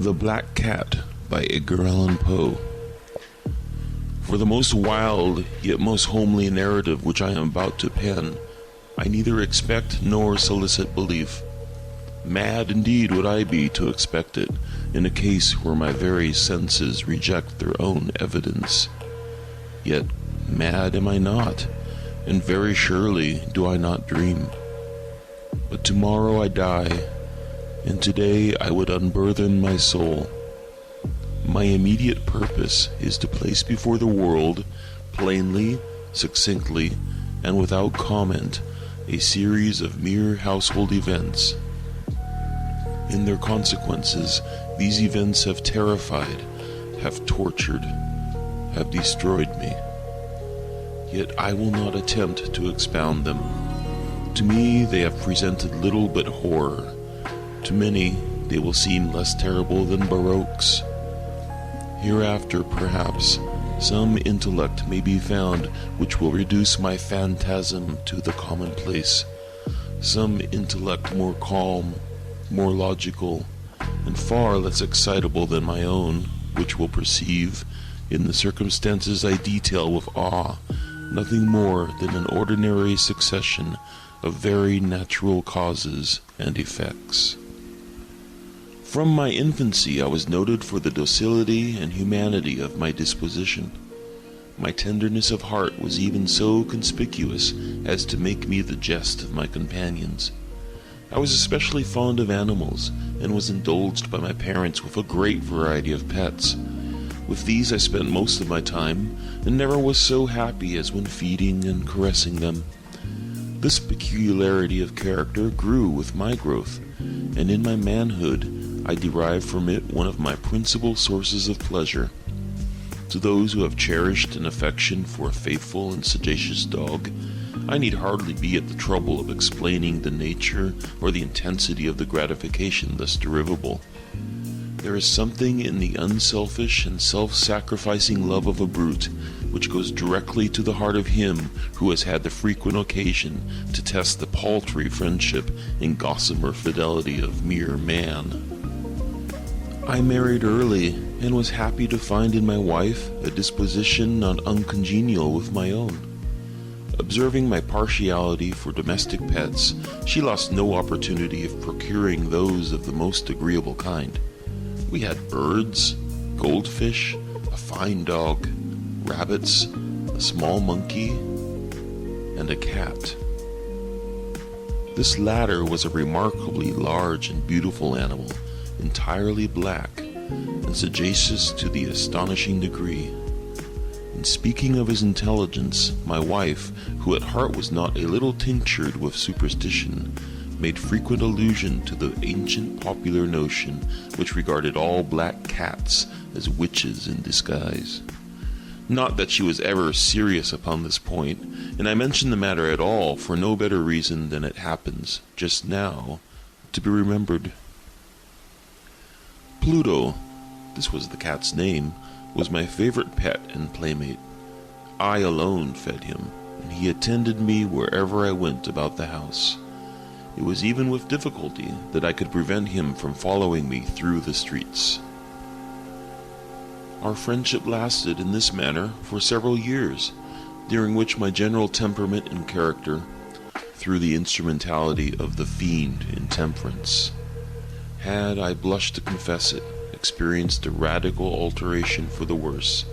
The Black Cat by Edgar Allan Poe. For the most wild, yet most homely narrative which I am about to pen, I neither expect nor solicit belief. Mad indeed would I be to expect it, in a case where my very senses reject their own evidence. Yet mad am I not, and very surely do I not dream. But tomorrow I die, and today I would unburthen my soul. My immediate purpose is to place before the world, plainly, succinctly, and without comment, a series of mere household events. In their consequences, these events have terrified, have tortured, have destroyed me. Yet I will not attempt to expound them. To me they have presented little but horror. To many they will seem less terrible than baroques. Hereafter, perhaps, some intellect may be found which will reduce my phantasm to the commonplace, some intellect more calm, more logical, and far less excitable than my own, which will perceive, in the circumstances I detail with awe, nothing more than an ordinary succession of very natural causes and effects. From my infancy I was noted for the docility and humanity of my disposition. My tenderness of heart was even so conspicuous as to make me the jest of my companions. I was especially fond of animals, and was indulged by my parents with a great variety of pets. With these I spent most of my time, and never was so happy as when feeding and caressing them. This peculiarity of character grew with my growth, and in my manhood I derived from it one of my principal sources of pleasure. To those who have cherished an affection for a faithful and sagacious dog, I need hardly be at the trouble of explaining the nature or the intensity of the gratification thus derivable. There is something in the unselfish and self-sacrificing love of a brute which goes directly to the heart of him who has had the frequent occasion to test the paltry friendship and gossamer fidelity of mere man. I married early, and was happy to find in my wife a disposition not uncongenial with my own. Observing my partiality for domestic pets, she lost no opportunity of procuring those of the most agreeable kind. We had birds, goldfish, a fine dog, rabbits, a small monkey, and a cat. This latter was a remarkably large and beautiful animal, entirely black, and sagacious to the astonishing degree. In speaking of his intelligence, my wife, who at heart was not a little tinctured with superstition, made frequent allusion to the ancient popular notion which regarded all black cats as witches in disguise. Not that she was ever serious upon this point, and I mention the matter at all for no better reason than it happens, just now, to be remembered. Pluto, this was the cat's name, was my favorite pet and playmate. I alone fed him, and he attended me wherever I went about the house. It was even with difficulty that I could prevent him from following me through the streets. Our friendship lasted in this manner for several years, during which my general temperament and character, through the instrumentality of the fiend intemperance, had, I blush to confess it, experienced a radical alteration for the worse.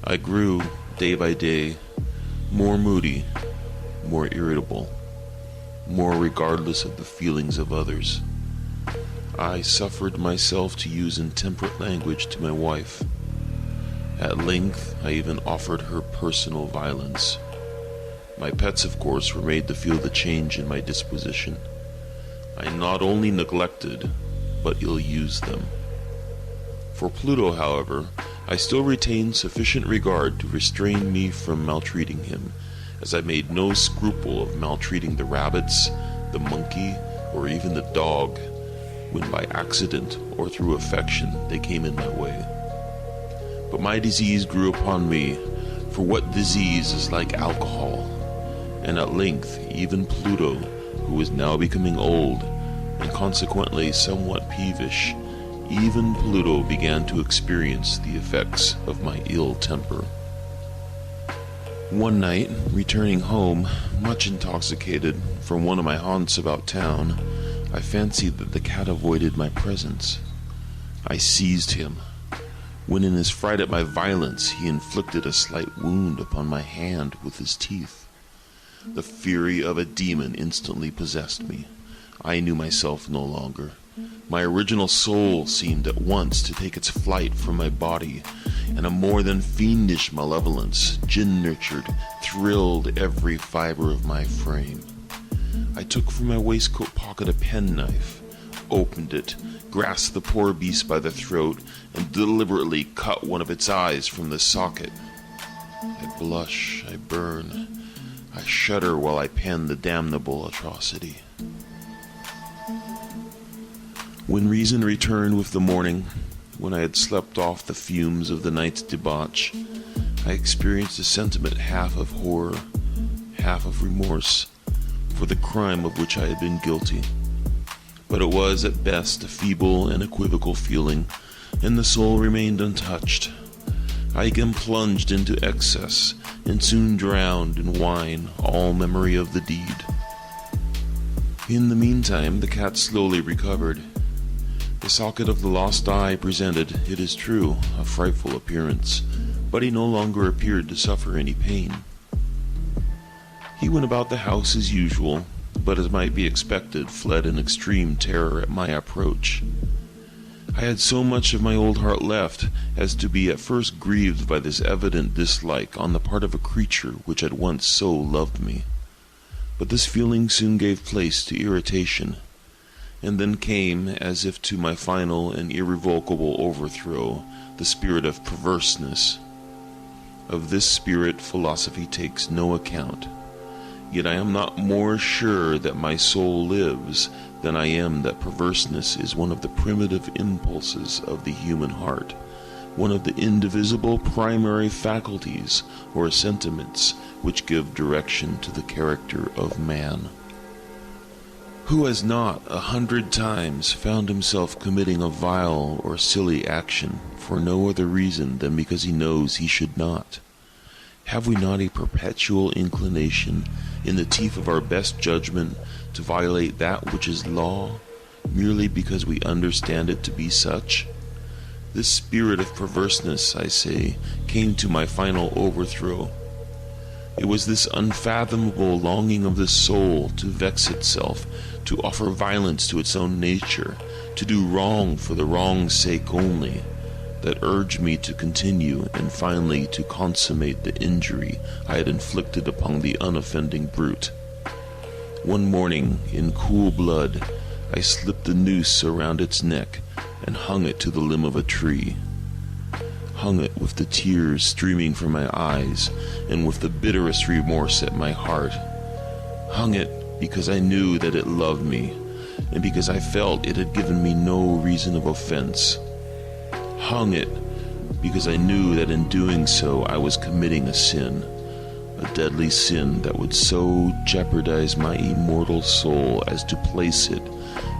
I grew, day by day, more moody, more irritable, more regardless of the feelings of others. I suffered myself to use intemperate language to my wife. At length I even offered her personal violence. My pets, of course, were made to feel the change in my disposition. I not only neglected, but ill-used them. For Pluto, however, I still retained sufficient regard to restrain me from maltreating him, as I made no scruple of maltreating the rabbits, the monkey, or even the dog, when by accident or through affection they came in my way. But my disease grew upon me, for what disease is like alcohol? And at length even Pluto, who was now becoming old, and consequently somewhat peevish, Even Pluto began to experience the effects of my ill temper. One night, returning home, much intoxicated from one of my haunts about town, I fancied that the cat avoided my presence. I seized him, when in his fright at my violence he inflicted a slight wound upon my hand with his teeth. The fury of a demon instantly possessed me. I knew myself no longer. My original soul seemed at once to take its flight from my body, and a more than fiendish malevolence, gin-nurtured, thrilled every fiber of my frame. I took from my waistcoat pocket a penknife, opened it, grasped the poor beast by the throat, and deliberately cut one of its eyes from the socket. I blush, I burn, I shudder while I pen the damnable atrocity. When reason returned with the morning, when I had slept off the fumes of the night's debauch, I experienced a sentiment half of horror, half of remorse, for the crime of which I had been guilty. But it was at best a feeble and equivocal feeling, and the soul remained untouched. I again plunged into excess, and soon drowned in wine all memory of the deed. In the meantime, the cat slowly recovered. The socket of the lost eye presented, it is true, a frightful appearance, but he no longer appeared to suffer any pain. He went about the house as usual, but as might be expected, fled in extreme terror at my approach. I had so much of my old heart left as to be at first grieved by this evident dislike on the part of a creature which had once so loved me. But this feeling soon gave place to irritation, and then came, as if to my final and irrevocable overthrow, the spirit of perverseness. Of this spirit philosophy takes no account, yet I am not more sure that my soul lives than I am that perverseness is one of the primitive impulses of the human heart, one of the indivisible primary faculties or sentiments which give direction to the character of man. Who has not 100 times found himself committing a vile or silly action for no other reason than because he knows he should not? Have we not a perpetual inclination, in the teeth of our best judgment, to violate that which is law, merely because we understand it to be such? This spirit of perverseness, I say, came to my final overthrow. It was this unfathomable longing of the soul to vex itself, to offer violence to its own nature, to do wrong for the wrong's sake only, that urged me to continue and finally to consummate the injury I had inflicted upon the unoffending brute. One morning, in cool blood, I slipped the noose around its neck and hung it to the limb of a tree. Hung it with the tears streaming from my eyes and with the bitterest remorse at my heart. Hung it because I knew that it loved me, and because I felt it had given me no reason of offense. Hung it because I knew that in doing so I was committing a sin, a deadly sin that would so jeopardize my immortal soul as to place it,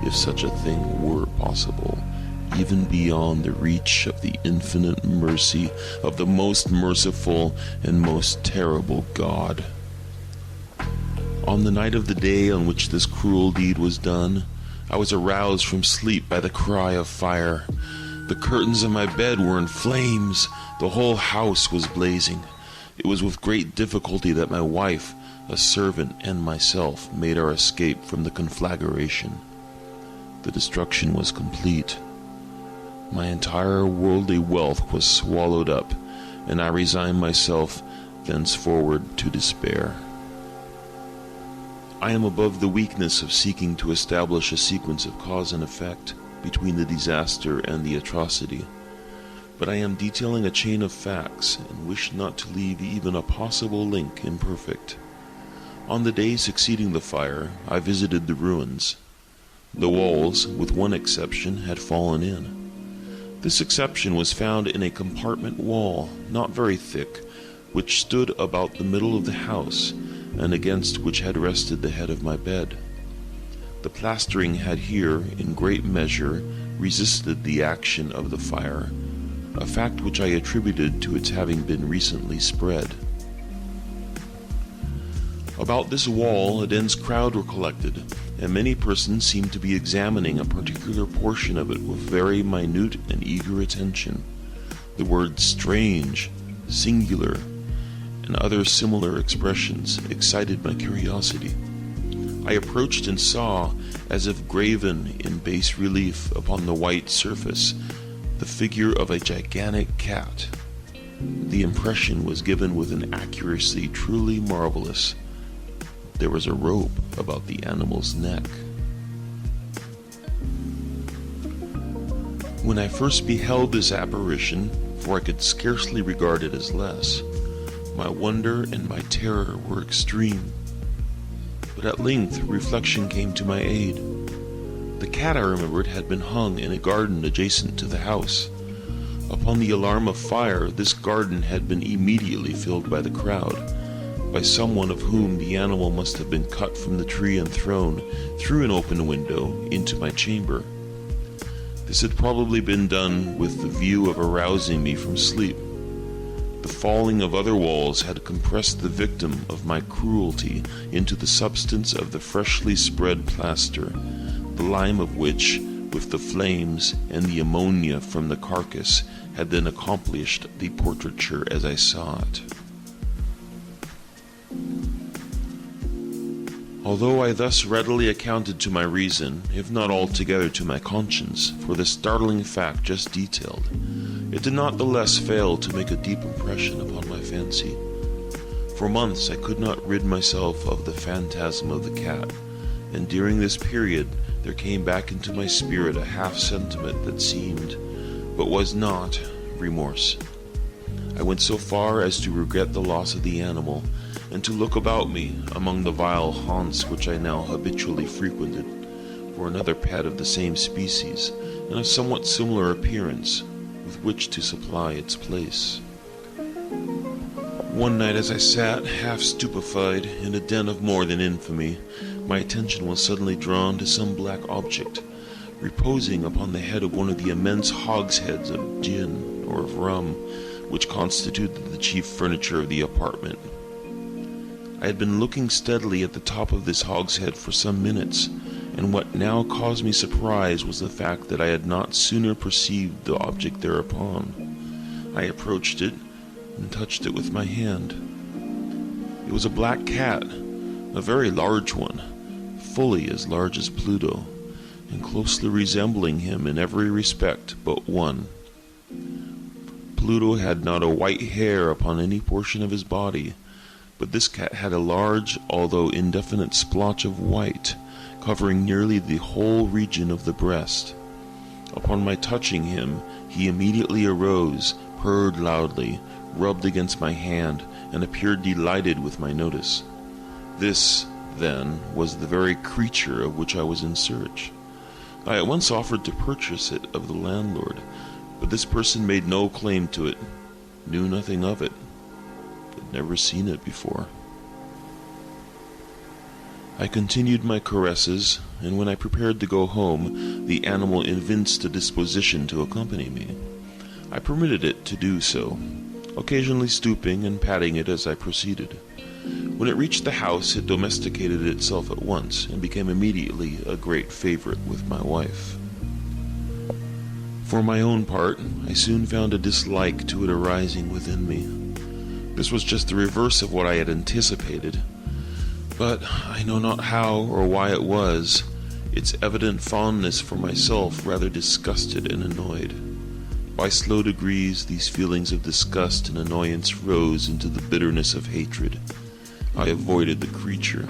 if such a thing were possible, even beyond the reach of the infinite mercy of the most merciful and most terrible God. On the night of the day on which this cruel deed was done, I was aroused from sleep by the cry of fire. The curtains of my bed were in flames. The whole house was blazing. It was with great difficulty that my wife, a servant, and myself made our escape from the conflagration. The destruction was complete. My entire worldly wealth was swallowed up, and I resigned myself thenceforward to despair. I am above the weakness of seeking to establish a sequence of cause and effect between the disaster and the atrocity, but I am detailing a chain of facts and wish not to leave even a possible link imperfect. On the day succeeding the fire, I visited the ruins. The walls, with one exception, had fallen in. This exception was found in a compartment wall, not very thick, which stood about the middle of the house, and against which had rested the head of my bed. The plastering had here, in great measure, resisted the action of the fire, a fact which I attributed to its having been recently spread. About this wall a dense crowd were collected, and many persons seemed to be examining a particular portion of it with very minute and eager attention. The words strange, singular, and other similar expressions excited my curiosity. I approached and saw, as if graven in bas relief upon the white surface, the figure of a gigantic cat. The impression was given with an accuracy truly marvelous. There was a rope about the animal's neck. When I first beheld this apparition, for I could scarcely regard it as less, my wonder and my terror were extreme. But at length reflection came to my aid. The cat, I remembered, had been hung in a garden adjacent to the house. Upon the alarm of fire, this garden had been immediately filled by the crowd, by someone of whom the animal must have been cut from the tree and thrown, through an open window, into my chamber. This had probably been done with the view of arousing me from sleep. The falling of other walls had compressed the victim of my cruelty into the substance of the freshly spread plaster, the lime of which, with the flames and the ammonia from the carcass, had then accomplished the portraiture as I saw it. Although I thus readily accounted to my reason, if not altogether to my conscience, for the startling fact just detailed, it did not the less fail to make a deep impression upon my fancy. For months I could not rid myself of the phantasm of the cat, and during this period there came back into my spirit a half-sentiment that seemed, but was not, remorse. I went so far as to regret the loss of the animal, and to look about me among the vile haunts which I now habitually frequented, for another pet of the same species, and of somewhat similar appearance, with which to supply its place. One night as I sat, half stupefied, in a den of more than infamy, my attention was suddenly drawn to some black object, reposing upon the head of one of the immense hogsheads of gin, or of rum, which constituted the chief furniture of the apartment. I had been looking steadily at the top of this hogshead for some minutes, and what now caused me surprise was the fact that I had not sooner perceived the object thereupon. I approached it and touched it with my hand. It was a black cat, a very large one, fully as large as Pluto, and closely resembling him in every respect but one. Pluto had not a white hair upon any portion of his body, but this cat had a large, although indefinite splotch of white, covering nearly the whole region of the breast. Upon my touching him, he immediately arose, purred loudly, rubbed against my hand, and appeared delighted with my notice. This, then, was the very creature of which I was in search. I at once offered to purchase it of the landlord, but this person made no claim to it, knew nothing of it, had never seen it before. I continued my caresses, and when I prepared to go home, the animal evinced a disposition to accompany me. I permitted it to do so, occasionally stooping and patting it as I proceeded. When it reached the house, it domesticated itself at once, and became immediately a great favorite with my wife. For my own part, I soon found a dislike to it arising within me. This was just the reverse of what I had anticipated, but I know not how or why it was, its evident fondness for myself rather disgusted and annoyed. By slow degrees, these feelings of disgust and annoyance rose into the bitterness of hatred. I avoided the creature,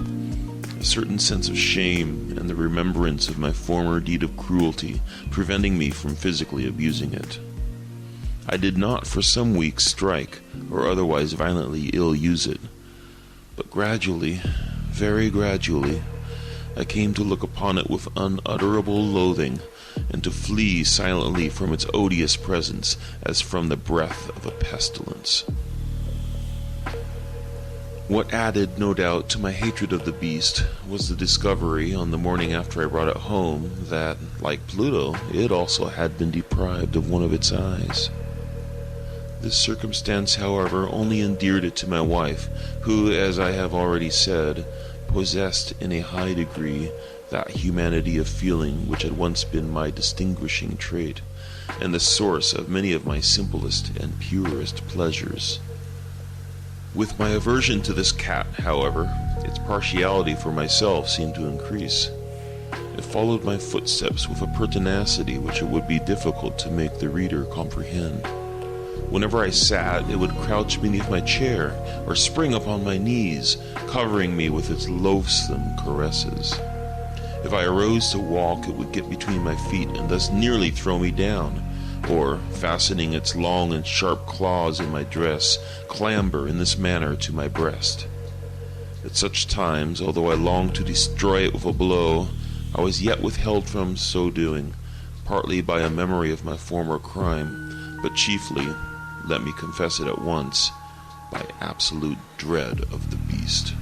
a certain sense of shame and the remembrance of my former deed of cruelty preventing me from physically abusing it. I did not for some weeks strike or otherwise violently ill-use it, but gradually, very gradually, I came to look upon it with unutterable loathing, and to flee silently from its odious presence as from the breath of a pestilence. What added, no doubt, to my hatred of the beast was the discovery, on the morning after I brought it home, that, like Pluto, it also had been deprived of one of its eyes. This circumstance, however, only endeared it to my wife, who, as I have already said, possessed in a high degree that humanity of feeling which had once been my distinguishing trait, and the source of many of my simplest and purest pleasures. With my aversion to this cat, however, its partiality for myself seemed to increase. It followed my footsteps with a pertinacity which it would be difficult to make the reader comprehend. Whenever I sat, it would crouch beneath my chair or spring upon my knees, covering me with its loathsome caresses. If I arose to walk, it would get between my feet and thus nearly throw me down, or, fastening its long and sharp claws in my dress, clamber in this manner to my breast. At such times, although I longed to destroy it with a blow, I was yet withheld from so doing, partly by a memory of my former crime, but chiefly, let me confess it at once, by absolute dread of the beast.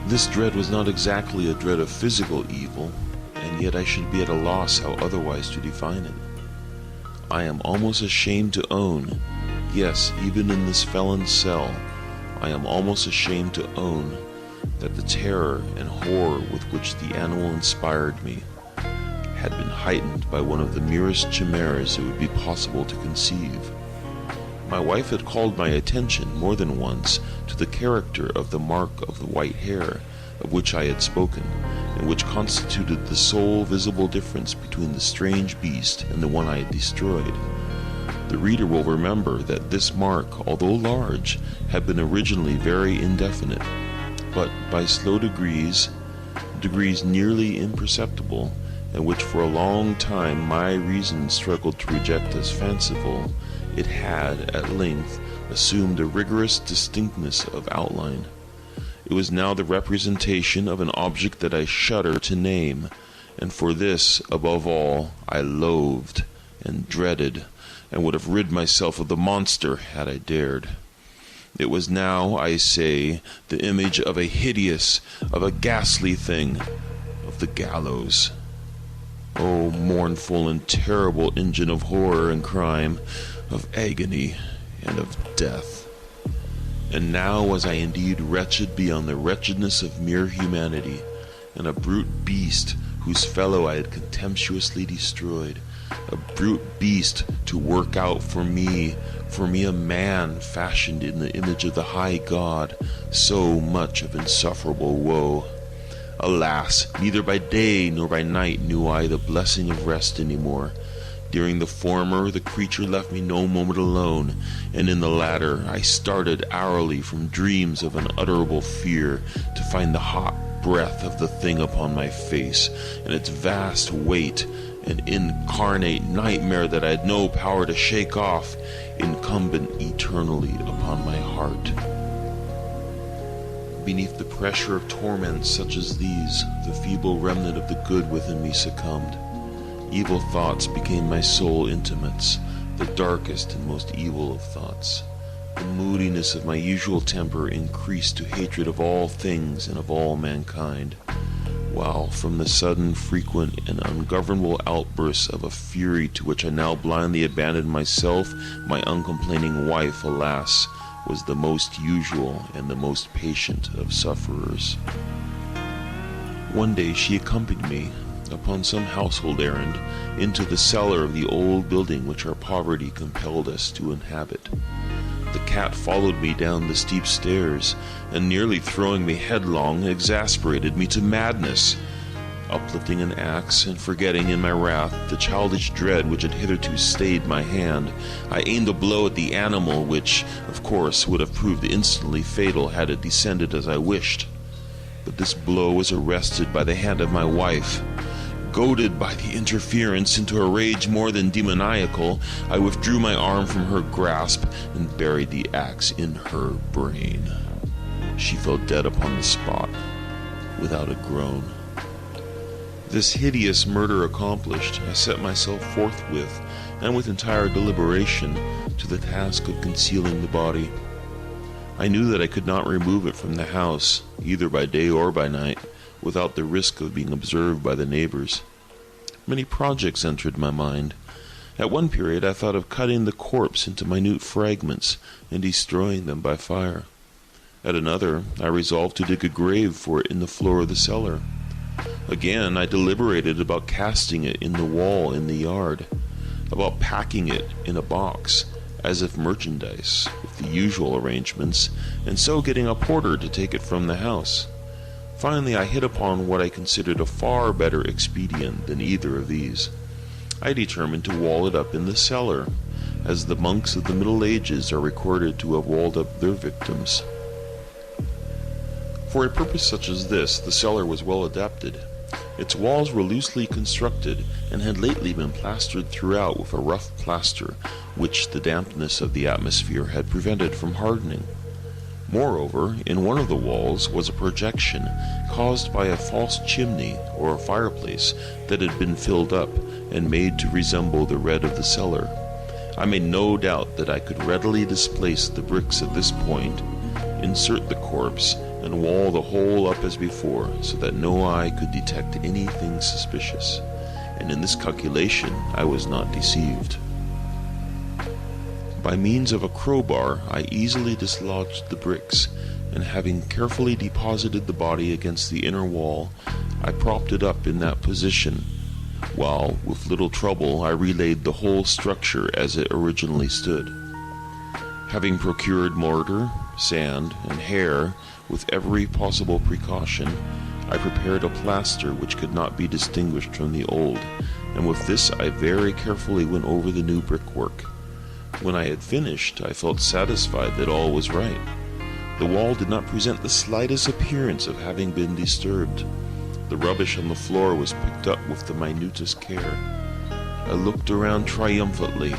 This dread was not exactly a dread of physical evil, and yet I should be at a loss how otherwise to define it. I am almost ashamed to own, yes, even in this felon's cell, I am almost ashamed to own that the terror and horror with which the animal inspired me had been heightened by one of the merest chimeras it would be possible to conceive. My wife had called my attention more than once to the character of the mark of the white hair of which I had spoken, and which constituted the sole visible difference between the strange beast and the one I had destroyed. The reader will remember that this mark, although large, had been originally very indefinite, but by slow degrees nearly imperceptible, and which for a long time my reason struggled to reject as fanciful, it had, at length, assumed a rigorous distinctness of outline. It was now the representation of an object that I shudder to name, and for this, above all, I loathed and dreaded, and would have rid myself of the monster had I dared. It was now, I say, the image of a hideous, of a ghastly thing, of the gallows. O mournful and terrible engine of horror and crime, of agony and of death. And now was I indeed wretched beyond the wretchedness of mere humanity, and a brute beast whose fellow I had contemptuously destroyed, a brute beast to work out for me a man fashioned in the image of the high God, so much of insufferable woe. Alas, neither by day nor by night knew I the blessing of rest any more. During the former, the creature left me no moment alone, and in the latter I started hourly from dreams of unutterable fear to find the hot breath of the thing upon my face, and its vast weight, an incarnate nightmare that I had no power to shake off, incumbent eternally upon my heart. Beneath the pressure of torments such as these, the feeble remnant of the good within me succumbed. Evil thoughts became my sole intimates, the darkest and most evil of thoughts. The moodiness of my usual temper increased to hatred of all things and of all mankind, while from the sudden, frequent, and ungovernable outbursts of a fury to which I now blindly abandoned myself, my uncomplaining wife, alas, was the most usual and the most patient of sufferers. One day she accompanied me, upon some household errand, into the cellar of the old building which our poverty compelled us to inhabit. The cat followed me down the steep stairs, and nearly throwing me headlong, exasperated me to madness. Uplifting an axe, and forgetting in my wrath the childish dread which had hitherto stayed my hand, I aimed a blow at the animal which, of course, would have proved instantly fatal had it descended as I wished. But this blow was arrested by the hand of my wife. Goaded by the interference into a rage more than demoniacal, I withdrew my arm from her grasp and buried the axe in her brain. She fell dead upon the spot, without a groan. This hideous murder accomplished, I set myself forthwith, and with entire deliberation, to the task of concealing the body. I knew that I could not remove it from the house, either by day or by night, without the risk of being observed by the neighbors. Many projects entered my mind. At one period I thought of cutting the corpse into minute fragments and destroying them by fire. At another, I resolved to dig a grave for it in the floor of the cellar. Again, I deliberated about casting it in the wall in the yard, about packing it in a box, as if merchandise, with the usual arrangements, and so getting a porter to take it from the house. Finally, I hit upon what I considered a far better expedient than either of these. I determined to wall it up in the cellar, as the monks of the Middle Ages are recorded to have walled up their victims. For a purpose such as this, the cellar was well adapted. Its walls were loosely constructed, and had lately been plastered throughout with a rough plaster, which the dampness of the atmosphere had prevented from hardening. Moreover, in one of the walls was a projection caused by a false chimney or a fireplace that had been filled up and made to resemble the red of the cellar. I made no doubt that I could readily displace the bricks at this point, insert the corpse, and wall the whole up as before, so that no eye could detect anything suspicious. And in this calculation I was not deceived. By means of a crowbar I easily dislodged the bricks, and having carefully deposited the body against the inner wall, I propped it up in that position, while, with little trouble, I relaid the whole structure as it originally stood. Having procured mortar, sand, and hair, with every possible precaution, I prepared a plaster which could not be distinguished from the old, and with this I very carefully went over the new brickwork. When I had finished, I felt satisfied that all was right. The wall did not present the slightest appearance of having been disturbed. The rubbish on the floor was picked up with the minutest care. I looked around triumphantly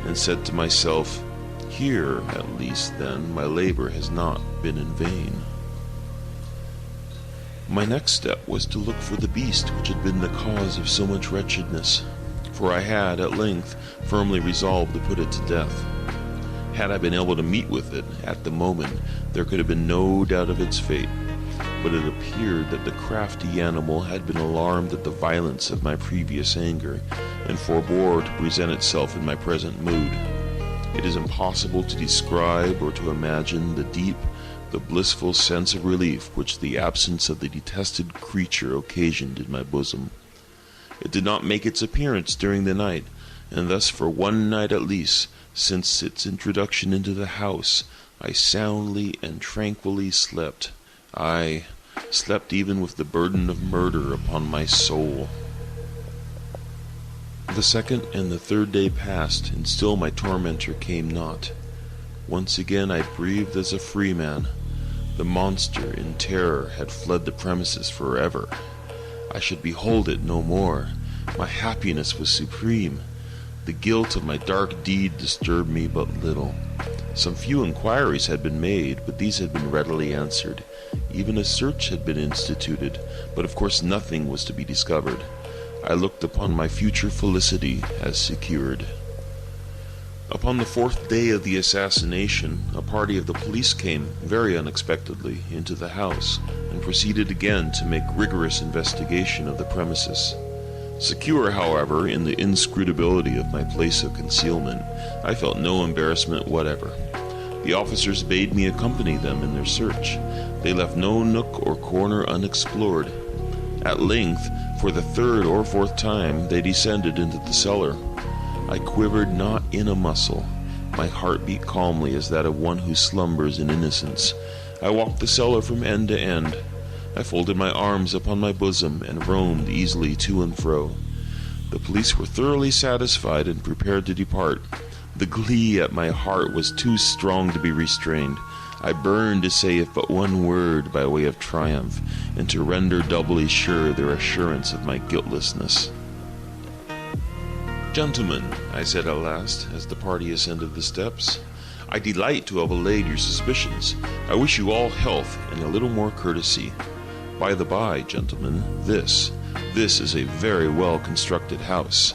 and said to myself, "Here, at least, then, my labor has not been in vain." My next step was to look for the beast which had been the cause of so much wretchedness, for I had, at length, firmly resolved to put it to death. Had I been able to meet with it at the moment, there could have been no doubt of its fate, but it appeared that the crafty animal had been alarmed at the violence of my previous anger, and forbore to present itself in my present mood. It is impossible to describe or to imagine the deep, the blissful sense of relief which the absence of the detested creature occasioned in my bosom. It did not make its appearance during the night, and thus for one night at least, since its introduction into the house, I soundly and tranquilly slept. I slept even with the burden of murder upon my soul. The second and the third day passed, and still my tormentor came not. Once again I breathed as a free man. The monster, in terror, had fled the premises forever. I should behold it no more. My happiness was supreme. The guilt of my dark deed disturbed me but little. Some few inquiries had been made, but these had been readily answered. Even a search had been instituted, but of course nothing was to be discovered. I looked upon my future felicity as secured. Upon the fourth day of the assassination, a party of the police came, very unexpectedly, into the house, and proceeded again to make rigorous investigation of the premises. Secure, however, in the inscrutability of my place of concealment, I felt no embarrassment whatever. The officers bade me accompany them in their search. They left no nook or corner unexplored. At length, for the third or fourth time, they descended into the cellar. I quivered not in a muscle. My heart beat calmly as that of one who slumbers in innocence. I walked the cellar from end to end. I folded my arms upon my bosom and roamed easily to and fro. The police were thoroughly satisfied and prepared to depart. The glee at my heart was too strong to be restrained. I burned to say if but one word by way of triumph, and to render doubly sure their assurance of my guiltlessness. "Gentlemen," I said at last, as the party ascended the steps, "I delight to have allayed your suspicions. I wish you all health and a little more courtesy. By the by, gentlemen, this is a very well-constructed house."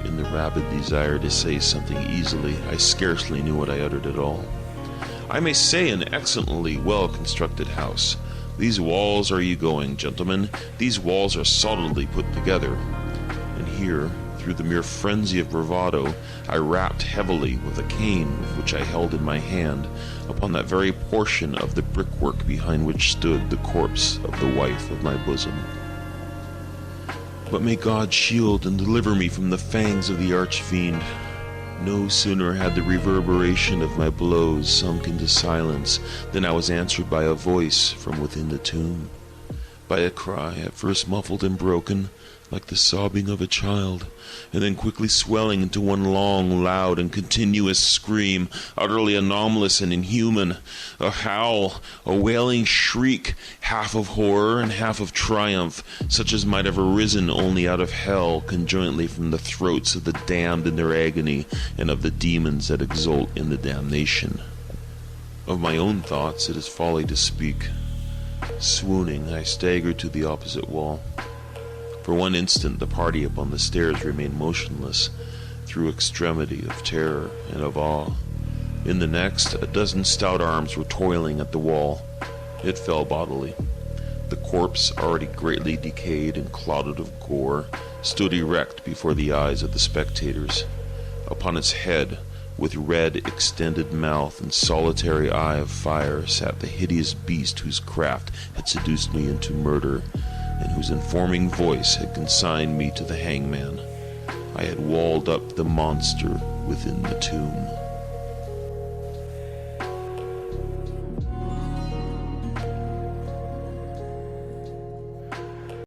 In the rabid desire to say something easily, I scarcely knew what I uttered at all. I may say an excellently well-constructed house. These walls are you-going, gentlemen. These walls are solidly put together. And here, through the mere frenzy of bravado, I rapped heavily with a cane which I held in my hand upon that very portion of the brickwork behind which stood the corpse of the wife of my bosom. But may God shield and deliver me from the fangs of the arch-fiend. No sooner had the reverberation of my blows sunk into silence than I was answered by a voice from within the tomb, by a cry at first muffled and broken, like the sobbing of a child, and then quickly swelling into one long, loud, and continuous scream, utterly anomalous and inhuman, a howl, a wailing shriek, half of horror and half of triumph, such as might have arisen only out of hell, conjointly from the throats of the damned in their agony, and of the demons that exult in the damnation. Of my own thoughts it is folly to speak. Swooning, I staggered to the opposite wall. For one instant the party upon the stairs remained motionless, through extremity of terror and of awe. In the next, a dozen stout arms were toiling at the wall. It fell bodily. The corpse, already greatly decayed and clotted of gore, stood erect before the eyes of the spectators. Upon its head, with red extended mouth and solitary eye of fire, sat the hideous beast whose craft had seduced me into murder, and whose informing voice had consigned me to the hangman. I had walled up the monster within the tomb.